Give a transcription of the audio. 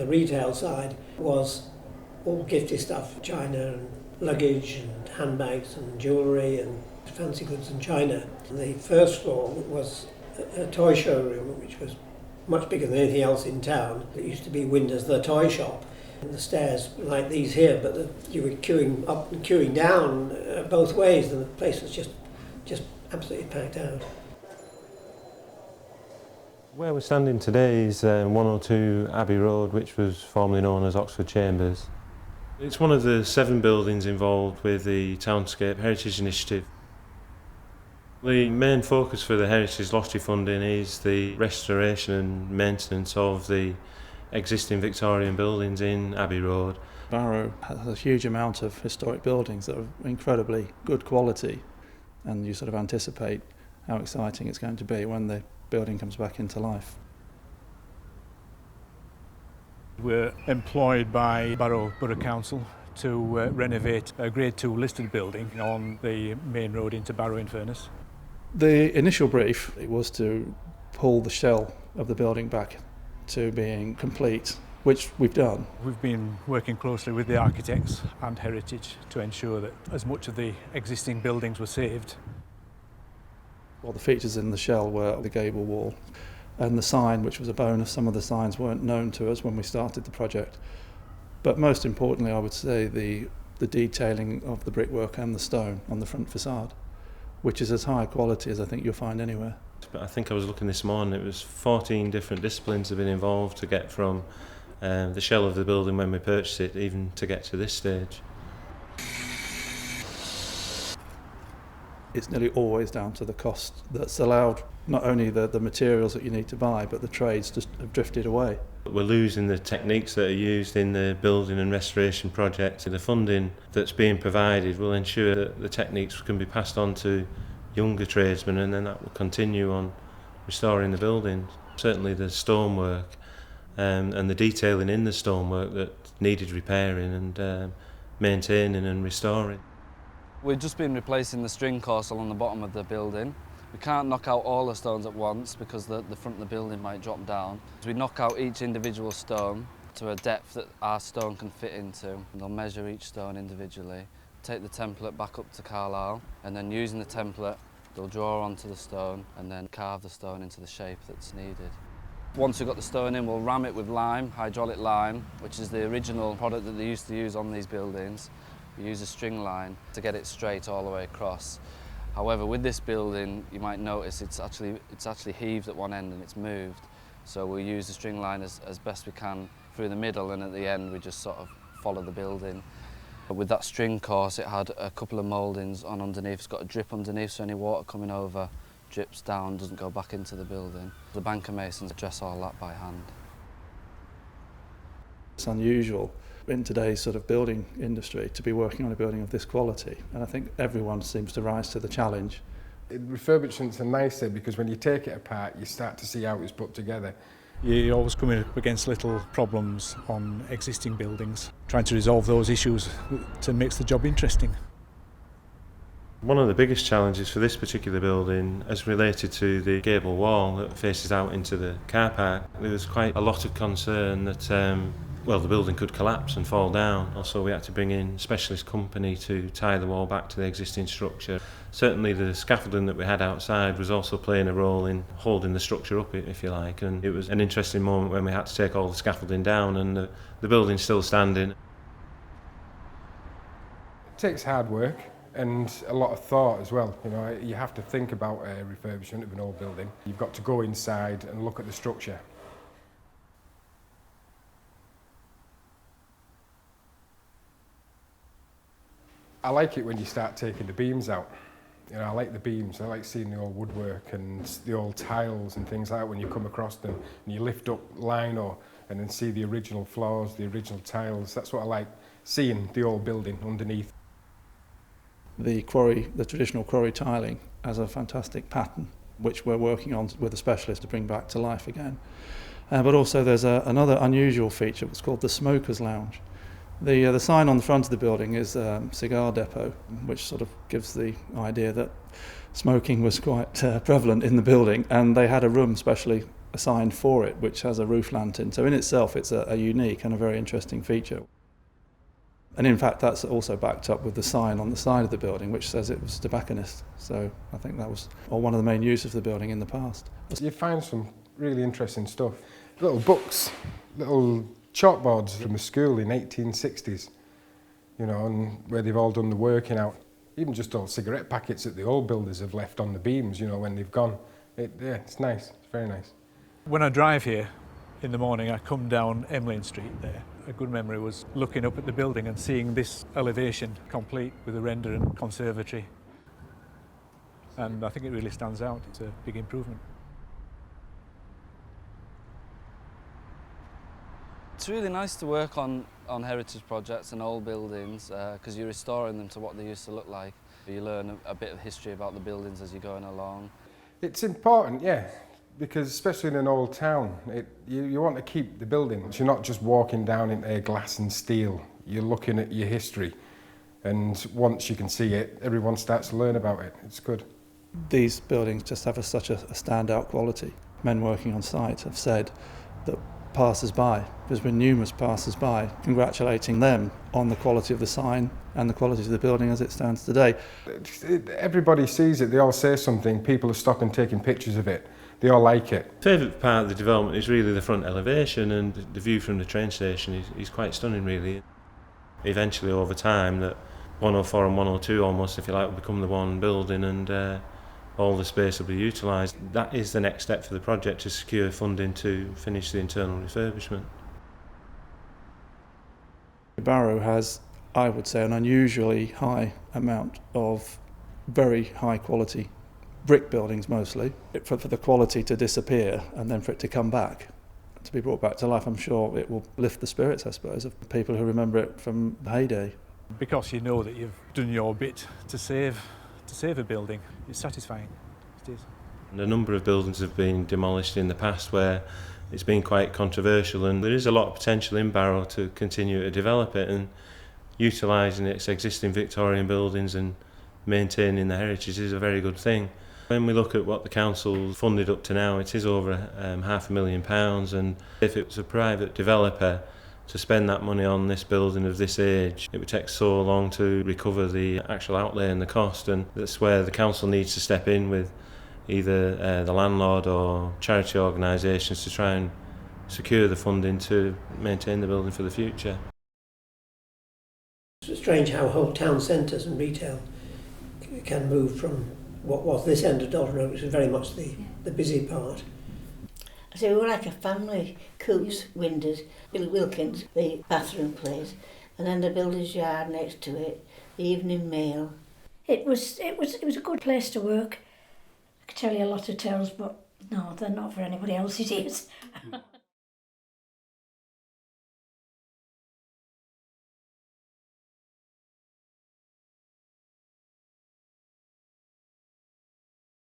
The retail side was all gifty stuff, china and luggage and handbags and jewellery and fancy goods and china. The first floor was a toy showroom, which was much bigger than anything else in town. It used to be Windows, the toy shop. And the stairs like these here, but you were queuing up and queuing down both ways, and the place was just absolutely packed out. Where we're standing today is 102 Abbey Road, which was formerly known as Oxford Chambers. It's one of the 7 buildings involved with the Townscape Heritage Initiative. The main focus for the Heritage Lottery funding is the restoration and maintenance of the existing Victorian buildings in Abbey Road. Barrow has a huge amount of historic buildings that are incredibly good quality, and you sort of anticipate how exciting it's going to be when the building comes back into life. We're employed by Borough Council to renovate a Grade 2 listed building on the main road into Barrow-in-Furness. The initial brief was to pull the shell of the building back to being complete, which we've done. We've been working closely with the architects and Heritage to ensure that as much of the existing buildings were saved. Well, the features in the shell were the gable wall and the sign, which was a bonus. Some of the signs weren't known to us when we started the project. But most importantly, I would say the detailing of the brickwork and the stone on the front facade, which is as high quality as I think you'll find anywhere. But I think I was looking this morning, it was 14 different disciplines have been involved to get from the shell of the building when we purchased it, even to get to this stage. It's nearly always down to the cost that's allowed. Not only the materials that you need to buy, but the trades just have drifted away. We're losing the techniques that are used in the building and restoration project. The funding that's being provided will ensure that the techniques can be passed on to younger tradesmen, and then that will continue on restoring the buildings. Certainly the stonework and the detailing in the stonework that needed repairing and maintaining and restoring. We've just been replacing the string course along the bottom of the building. We can't knock out all the stones at once because the front of the building might drop down. So we knock out each individual stone to a depth that our stone can fit into. And they'll measure each stone individually, take the template back up to Carlisle, and then using the template, they'll draw onto the stone and then carve the stone into the shape that's needed. Once we've got the stone in, we'll ram it with lime, hydraulic lime, which is the original product that they used to use on these buildings. We use a string line to get it straight all the way across. However, with this building, you might notice it's actually heaved at one end and it's moved. So we'll use the string line as best we can through the middle, and at the end we just sort of follow the building. With that string course, it had a couple of mouldings on underneath. It's got a drip underneath, so any water coming over drips down, doesn't go back into the building. The banker masons dress all that by hand. It's unusual in today's sort of building industry to be working on a building of this quality, and I think everyone seems to rise to the challenge. Refurbishments are nicer because when you take it apart you start to see how it's put together. You're always coming up against little problems on existing buildings, trying to resolve those issues to make the job interesting. One of the biggest challenges for this particular building is related to the gable wall that faces out into the car park. There was quite a lot of concern that the building could collapse and fall down. Also, we had to bring in a specialist company to tie the wall back to the existing structure. Certainly the scaffolding that we had outside was also playing a role in holding the structure up, if you like, and it was an interesting moment when we had to take all the scaffolding down and the building's still standing. It takes hard work and a lot of thought as well. You know, you have to think about a refurbishment of an old building. You've got to go inside and look at the structure. I like it when you start taking the beams out. You know, I like the beams. I like seeing the old woodwork and the old tiles and things like that when you come across them and you lift up lino and then see the original floors, the original tiles. That's what I like, seeing the old building underneath. The traditional quarry tiling has a fantastic pattern which we're working on with a specialist to bring back to life again. But also there's another unusual feature, it's called the Smoker's Lounge. The sign on the front of the building is cigar depot, which sort of gives the idea that smoking was quite prevalent in the building, and they had a room specially a sign for it which has a roof lantern. So in itself it's a unique and a very interesting feature. And in fact that's also backed up with the sign on the side of the building which says it was tobacconist. So I think that was one of the main uses of the building in the past. You find some really interesting stuff. Little books, little chalkboards from a school in 1860s, you know, and where they've all done the working out. Even just old cigarette packets that the old builders have left on the beams, you know, when they've gone. Yeah, it's nice, it's very nice. When I drive here in the morning, I come down Emlyn Street there. A good memory was looking up at the building and seeing this elevation complete with a render and conservatory. And I think it really stands out. It's a big improvement. It's really nice to work on heritage projects and old buildings because you're restoring them to what they used to look like. You learn a bit of history about the buildings as you're going along. It's important, yeah, because especially in an old town, you want to keep the buildings. You're not just walking down into glass and steel. You're looking at your history, and once you can see it, everyone starts to learn about it. It's good. These buildings just have such a standout quality. Men working on site have said that passers-by, there's been numerous passers-by congratulating them on the quality of the sign and the quality of the building as it stands today. Everybody sees it, they all say something, people are stopping taking pictures of it, they all like it. Favourite part of the development is really the front elevation, and the view from the train station is quite stunning really. Eventually over time that 104 and 102 almost, if you like, will become the one building, and all the space will be utilised. That is the next step for the project, to secure funding to finish the internal refurbishment. Barrow has, I would say, an unusually high amount of very high quality brick buildings mostly. For the quality to disappear and then for it to come back, to be brought back to life, I'm sure it will lift the spirits, I suppose, of people who remember it from the heyday. Because you know that you've done your bit to save a building, it's satisfying. It is. And a number of buildings have been demolished in the past where it's been quite controversial, and there is a lot of potential in Barrow to continue to develop it, and utilising its existing Victorian buildings and maintaining the heritage is a very good thing. When we look at what the council funded up to now, it is over £500,000, and if it was a private developer to spend that money on this building of this age, it would take so long to recover the actual outlay and the cost, and that's where the council needs to step in with either the landlord or charity organisations to try and secure the funding to maintain the building for the future. It's strange how whole town centres and retail can move from what was this end of Dalton Road, which is very much the busy part. So we were like a family. Coops, Winders, Billy Wilkins, the bathroom place, and then the builder's yard next to it, the Evening Mail. It was a good place to work. I could tell you a lot of tales, but no, they're not for anybody else's ears.